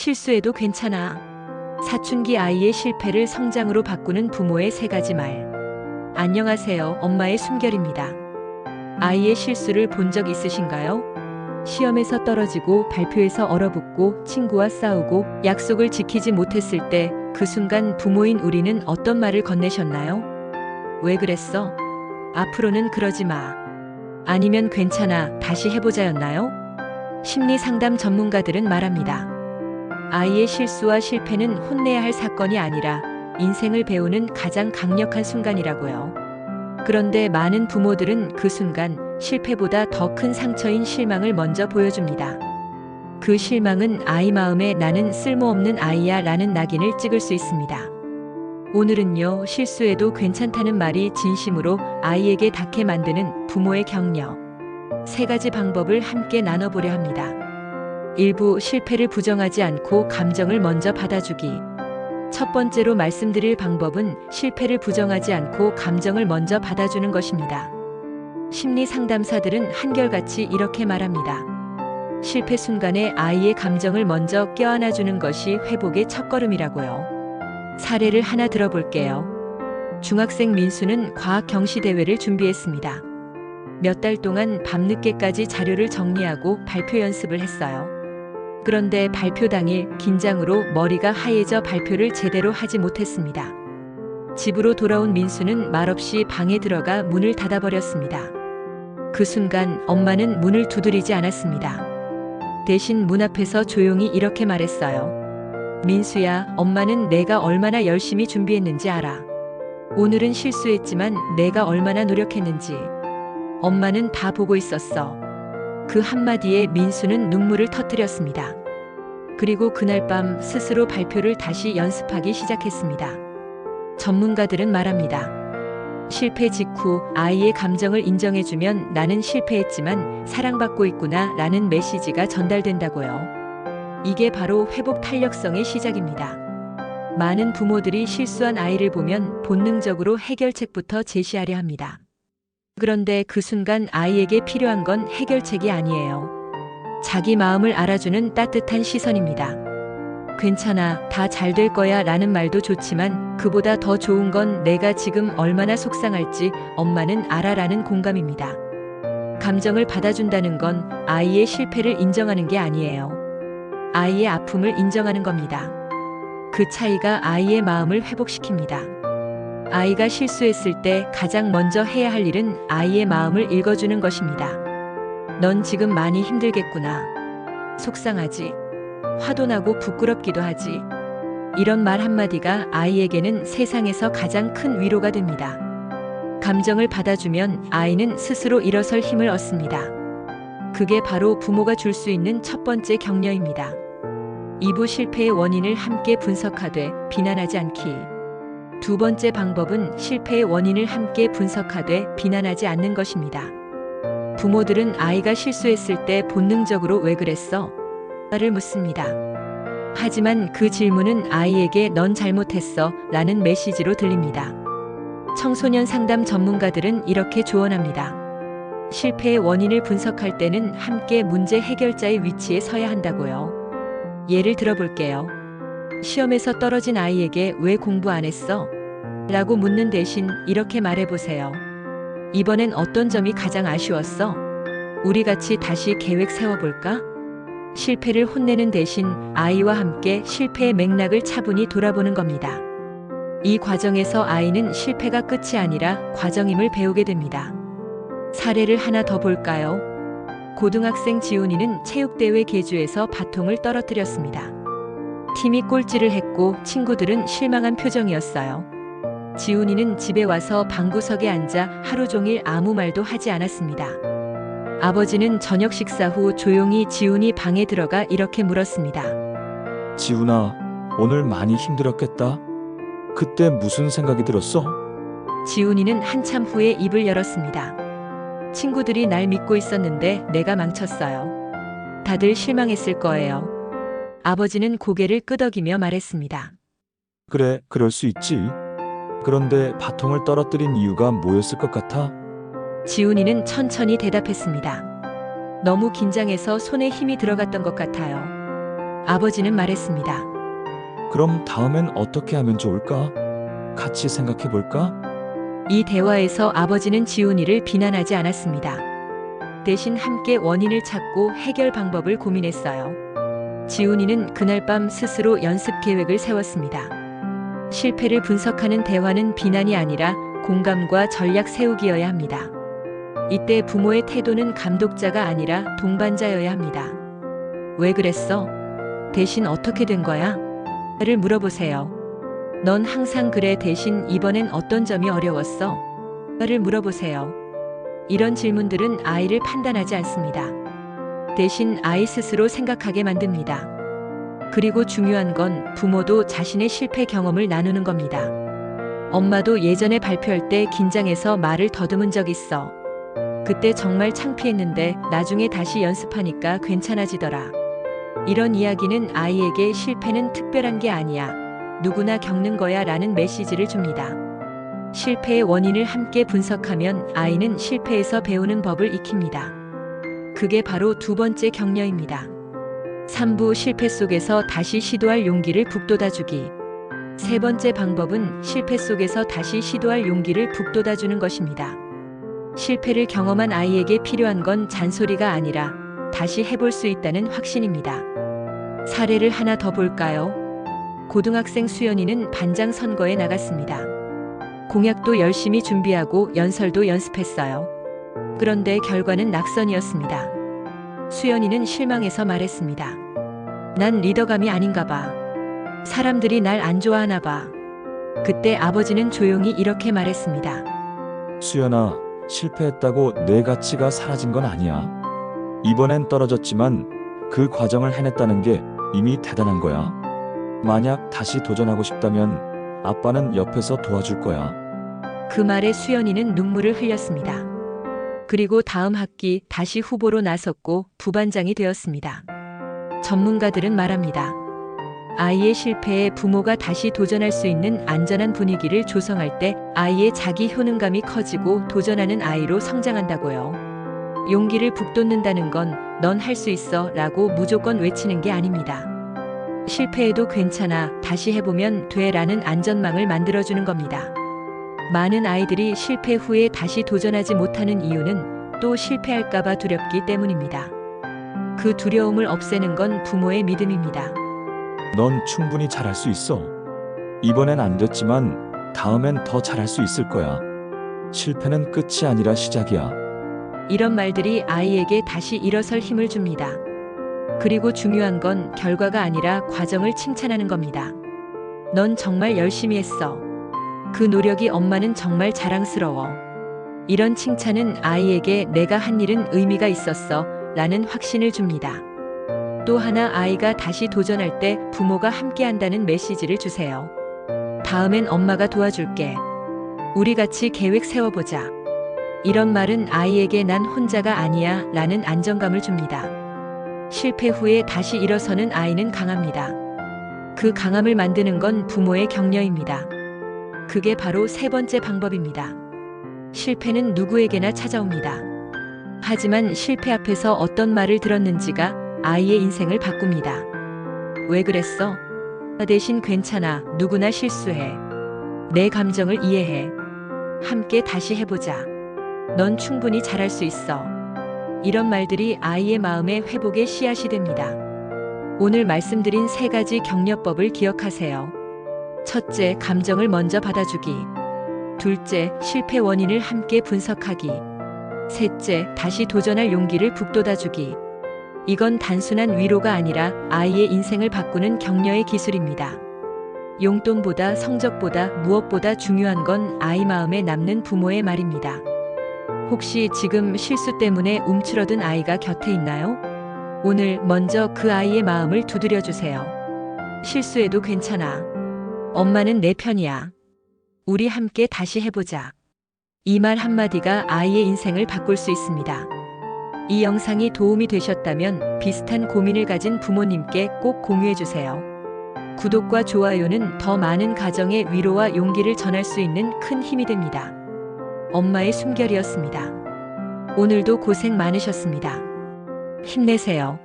실수해도 괜찮아. 사춘기 아이의 실패를 성장으로 바꾸는 부모의 세 가지 말. 안녕하세요. 엄마의 숨결입니다. 아이의 실수를 본 적 있으신가요? 시험에서 떨어지고 발표에서 얼어붙고 친구와 싸우고 약속을 지키지 못했을 때 그 순간 부모인 우리는 어떤 말을 건네셨나요? 왜 그랬어? 앞으로는 그러지 마. 아니면 괜찮아. 다시 해보자였나요? 심리 상담 전문가들은 말합니다. 아이의 실수와 실패는 혼내야 할 사건이 아니라 인생을 배우는 가장 강력한 순간이라고요. 그런데 많은 부모들은 그 순간 실패보다 더 큰 상처인 실망을 먼저 보여줍니다. 그 실망은 아이 마음에 나는 쓸모없는 아이야 라는 낙인을 찍을 수 있습니다. 오늘은요, 실수해도 괜찮다는 말이 진심으로 아이에게 닿게 만드는 부모의 격려. 세 가지 방법을 함께 나눠보려 합니다. 일부 실패를 부정하지 않고 감정을 먼저 받아주기. 첫 번째로 말씀드릴 방법은 실패를 부정하지 않고 감정을 먼저 받아주는 것입니다. 심리 상담사들은 한결같이 이렇게 말합니다. 실패 순간에 아이의 감정을 먼저 껴안아주는 것이 회복의 첫걸음이라고요. 사례를 하나 들어볼게요. 중학생 민수는 과학 경시 대회를 준비했습니다. 몇 달 동안 밤늦게까지 자료를 정리하고 발표 연습을 했어요. 그런데 발표 당일 긴장으로 머리가 하얘져 발표를 제대로 하지 못했습니다. 집으로 돌아온 민수는 말없이 방에 들어가 문을 닫아버렸습니다. 그 순간 엄마는 문을 두드리지 않았습니다. 대신 문 앞에서 조용히 이렇게 말했어요. 민수야, 엄마는 내가 얼마나 열심히 준비했는지 알아. 오늘은 실수했지만 내가 얼마나 노력했는지. 엄마는 다 보고 있었어. 그 한마디에 민수는 눈물을 터뜨렸습니다. 그리고 그날 밤 스스로 발표를 다시 연습하기 시작했습니다. 전문가들은 말합니다. 실패 직후 아이의 감정을 인정해주면 나는 실패했지만 사랑받고 있구나 라는 메시지가 전달된다고요. 이게 바로 회복 탄력성의 시작입니다. 많은 부모들이 실수한 아이를 보면 본능적으로 해결책부터 제시하려 합니다. 그런데 그 순간 아이에게 필요한 건 해결책이 아니에요. 자기 마음을 알아주는 따뜻한 시선입니다. 괜찮아, 다 잘 될 거야 라는 말도 좋지만 그보다 더 좋은 건 내가 지금 얼마나 속상할지 엄마는 알아 라는 공감입니다. 감정을 받아준다는 건 아이의 실패를 인정하는 게 아니에요. 아이의 아픔을 인정하는 겁니다. 그 차이가 아이의 마음을 회복시킵니다. 아이가 실수했을 때 가장 먼저 해야 할 일은 아이의 마음을 읽어주는 것입니다. 넌 지금 많이 힘들겠구나. 속상하지? 화도 나고 부끄럽기도 하지. 이런 말 한마디가 아이에게는 세상에서 가장 큰 위로가 됩니다. 감정을 받아주면 아이는 스스로 일어설 힘을 얻습니다. 그게 바로 부모가 줄 수 있는 첫 번째 격려입니다. 2부 실패의 원인을 함께 분석하되 비난하지 않기. 두 번째 방법은 실패의 원인을 함께 분석하되 비난하지 않는 것입니다. 부모들은 아이가 실수했을 때 본능적으로 왜 그랬어? 를 묻습니다. 하지만 그 질문은 아이에게 넌 잘못했어 라는 메시지로 들립니다. 청소년 상담 전문가들은 이렇게 조언합니다. 실패의 원인을 분석할 때는 함께 문제 해결자의 위치에 서야 한다고요. 예를 들어볼게요. 시험에서 떨어진 아이에게 왜 공부 안 했어? 라고 묻는 대신 이렇게 말해보세요. 이번엔 어떤 점이 가장 아쉬웠어? 우리 같이 다시 계획 세워볼까? 실패를 혼내는 대신 아이와 함께 실패의 맥락을 차분히 돌아보는 겁니다. 이 과정에서 아이는 실패가 끝이 아니라 과정임을 배우게 됩니다. 사례를 하나 더 볼까요? 고등학생 지훈이는 체육대회 계주에서 바통을 떨어뜨렸습니다. 팀이 꼴찌를 했고 친구들은 실망한 표정이었어요. 지훈이는 집에 와서 방구석에 앉아 하루 종일 아무 말도 하지 않았습니다. 아버지는 저녁 식사 후 조용히 지훈이 방에 들어가 이렇게 물었습니다. 지훈아, 오늘 많이 힘들었겠다. 그때 무슨 생각이 들었어? 지훈이는 한참 후에 입을 열었습니다. 친구들이 날 믿고 있었는데 내가 망쳤어요. 다들 실망했을 거예요. 아버지는 고개를 끄덕이며 말했습니다. 그래, 그럴 수 있지. 그런데 바통을 떨어뜨린 이유가 뭐였을 것 같아? 지훈이는 천천히 대답했습니다. 너무 긴장해서 손에 힘이 들어갔던 것 같아요. 아버지는 말했습니다. 그럼 다음엔 어떻게 하면 좋을까? 같이 생각해 볼까? 이 대화에서 아버지는 지훈이를 비난하지 않았습니다. 대신 함께 원인을 찾고 해결 방법을 고민했어요. 지훈이는 그날 밤 스스로 연습 계획을 세웠습니다. 실패를 분석하는 대화는 비난이 아니라 공감과 전략 세우기여야 합니다. 이때 부모의 태도는 감독자가 아니라 동반자여야 합니다. 왜 그랬어? 대신 어떻게 된 거야? 를 물어보세요. 넌 항상 그래 대신 이번엔 어떤 점이 어려웠어? 를 물어보세요. 이런 질문들은 아이를 판단하지 않습니다. 대신 아이 스스로 생각하게 만듭니다. 그리고 중요한 건 부모도 자신의 실패 경험을 나누는 겁니다. 엄마도 예전에 발표할 때 긴장해서 말을 더듬은 적 있어. 그때 정말 창피했는데 나중에 다시 연습하니까 괜찮아지더라. 이런 이야기는 아이에게 실패는 특별한 게 아니야. 누구나 겪는 거야 라는 메시지를 줍니다. 실패의 원인을 함께 분석하면 아이는 실패에서 배우는 법을 익힙니다. 그게 바로 두 번째 격려입니다. 3부 실패 속에서 다시 시도할 용기를 북돋아주기. 세 번째 방법은 실패 속에서 다시 시도할 용기를 북돋아주는 것입니다. 실패를 경험한 아이에게 필요한 건 잔소리가 아니라 다시 해볼 수 있다는 확신입니다. 사례를 하나 더 볼까요? 고등학생 수연이는 반장 선거에 나갔습니다. 공약도 열심히 준비하고 연설도 연습했어요. 그런데 결과는 낙선이었습니다. 수연이는 실망해서 말했습니다. 난 리더감이 아닌가 봐. 사람들이 날 안 좋아하나 봐. 그때 아버지는 조용히 이렇게 말했습니다. 수연아, 실패했다고 내 가치가 사라진 건 아니야. 이번엔 떨어졌지만 그 과정을 해냈다는 게 이미 대단한 거야. 만약 다시 도전하고 싶다면 아빠는 옆에서 도와줄 거야. 그 말에 수연이는 눈물을 흘렸습니다. 그리고 다음 학기 다시 후보로 나섰고 부반장이 되었습니다. 전문가들은 말합니다. 아이의 실패에 부모가 다시 도전할 수 있는 안전한 분위기를 조성할 때 아이의 자기 효능감이 커지고 도전하는 아이로 성장한다고요. 용기를 북돋는다는 건 넌 할 수 있어 라고 무조건 외치는 게 아닙니다. 실패해도 괜찮아, 다시 해보면 돼 라는 안전망을 만들어주는 겁니다. 많은 아이들이 실패 후에 다시 도전하지 못하는 이유는 또 실패할까봐 두렵기 때문입니다. 그 두려움을 없애는 건 부모의 믿음입니다. 넌 충분히 잘할 수 있어. 이번엔 안 됐지만 다음엔 더 잘할 수 있을 거야. 실패는 끝이 아니라 시작이야. 이런 말들이 아이에게 다시 일어설 힘을 줍니다. 그리고 중요한 건 결과가 아니라 과정을 칭찬하는 겁니다. 넌 정말 열심히 했어. 그 노력이 엄마는 정말 자랑스러워. 이런 칭찬은 아이에게 내가 한 일은 의미가 있었어 라는 확신을 줍니다. 또 하나 아이가 다시 도전할 때 부모가 함께 한다는 메시지를 주세요. 다음엔 엄마가 도와줄게. 우리 같이 계획 세워보자. 이런 말은 아이에게 난 혼자가 아니야 라는 안정감을 줍니다. 실패 후에 다시 일어서는 아이는 강합니다. 그 강함을 만드는 건 부모의 격려입니다. 그게 바로 세 번째 방법입니다. 실패는 누구에게나 찾아옵니다. 하지만 실패 앞에서 어떤 말을 들었는지가 아이의 인생을 바꿉니다. 왜 그랬어? 대신 괜찮아, 누구나 실수해. 내 감정을 이해해. 함께 다시 해보자. 넌 충분히 잘할 수 있어. 이런 말들이 아이의 마음에 회복의 씨앗이 됩니다. 오늘 말씀드린 세 가지 격려법을 기억하세요. 첫째, 감정을 먼저 받아주기. 둘째, 실패 원인을 함께 분석하기. 셋째, 다시 도전할 용기를 북돋아주기. 이건 단순한 위로가 아니라 아이의 인생을 바꾸는 격려의 기술입니다. 용돈보다 성적보다 무엇보다 중요한 건 아이 마음에 남는 부모의 말입니다. 혹시 지금 실수 때문에 움츠러든 아이가 곁에 있나요? 오늘 먼저 그 아이의 마음을 두드려 주세요. 실수해도 괜찮아. 엄마는 내 편이야. 우리 함께 다시 해보자. 이 말 한마디가 아이의 인생을 바꿀 수 있습니다. 이 영상이 도움이 되셨다면 비슷한 고민을 가진 부모님께 꼭 공유해 주세요. 구독과 좋아요는 더 많은 가정의 위로와 용기를 전할 수 있는 큰 힘이 됩니다. 엄마의 숨결이었습니다. 오늘도 고생 많으셨습니다. 힘내세요.